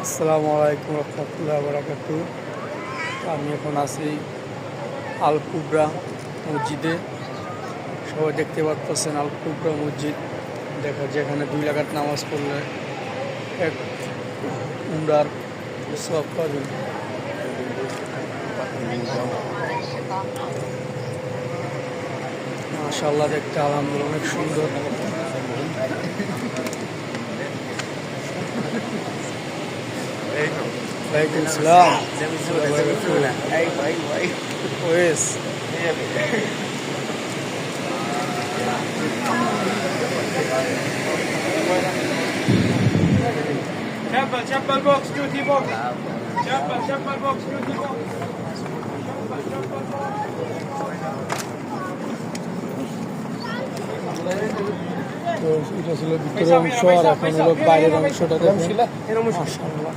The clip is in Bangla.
আসসালামু আলাইকুম রহমতুল্লাহ বারাকাতু। আমি এখন আছি আল কুবরা মসজিদে। সবাই দেখতে পাচ্ছেন আল কুবরা মসজিদ, যেখানে 2 রাকাত নামাজ পড়লে এক উমরার সওয়াব পাবেন। মাশাআল্লাহ, দেখতে আলহামদুলিল্লাহ অনেক সুন্দর। ওয়ালাইকুম আসসালাম। ওয়েস Chappal box, duty box. Chappal box, duty box. তো এটা ছিল ভিতরের অংশ, আর এখন হলো বাইরের অংশটা। দেখুন মাশাআল্লাহ।